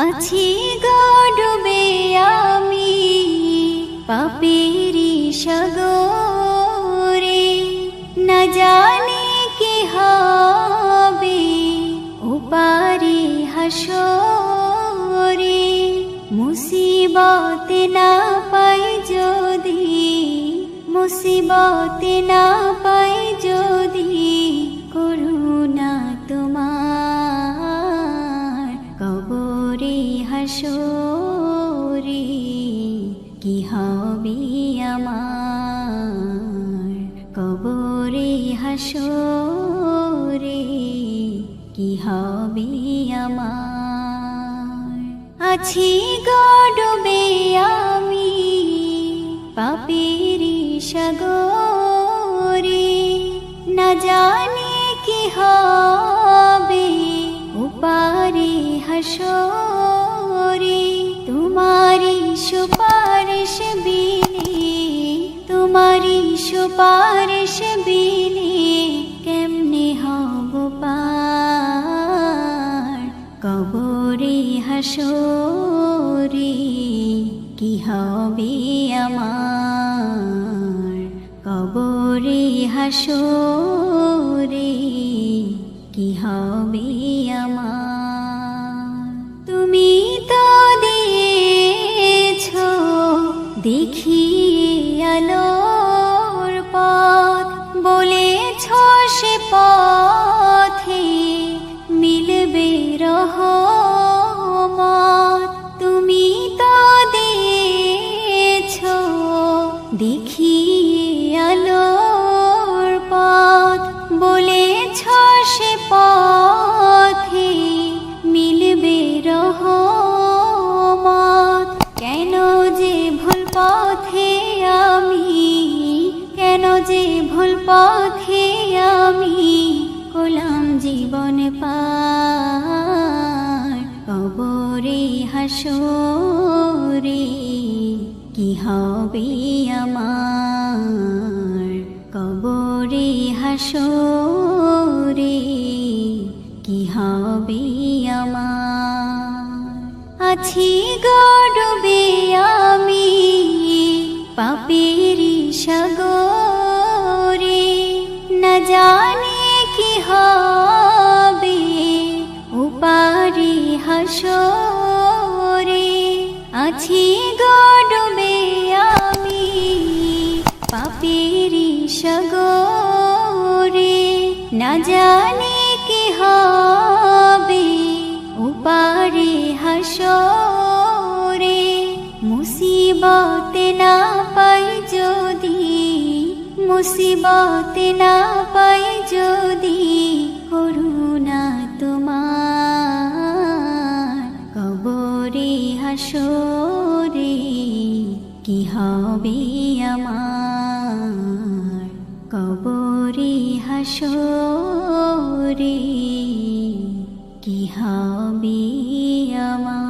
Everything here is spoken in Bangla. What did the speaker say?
আছি গো ডুবে আমি পাপেরি সাগরে, না জানি কি হবে ওপারে হাসরে। মুসিবতে না পাই যদি, মুসিবতে না পাই যদি, করুণা তোমার কবরে হাসরে কি হবে আমার, কবরে হাসরে কি হবে আমার। আছি গো ডুবে আমি পাপেরি সাগরে, না জানি কি হবে ওপারে হাসরে। তোমারি সুপারিশ বিনে, তোমারি সুপারিশ বিনে কেমনে হব পার, কবরে হাসরে কি হবে আমার, কবরে হাসরে কি হবে আমার। তুমি তো দিয়েছো দেখিয়ে আলোর পথ, বলেছো সে পথে মিলবে রহমত। তুমি তো দিয়েছো দেখিয়ে আলোর পথ, বলেছো সে পথে মিলবে রহমত। কেন যে ভুল পথে আমি, কেন যে ভুল পথে আমি করলাম জীবন পার, কবরে হাসরে কি হবে আমার, কবরে হাসরে কি হবে আমার। আছি গো ডুবে আমি পাপেরি সাগরে, না জানি কি হবে ওপারে হাসরে। আছি গো ডুবে আমি পাপেরি সাগরে, না জানি কি হবে ওপারে হাসরে। মুসিবতে না পাই যদি, মুসিবতে না পাই যদি, করুণা তোমার কবরে হাসরে কি হবে আমার, কবরে হাসরে কি হবে আমার।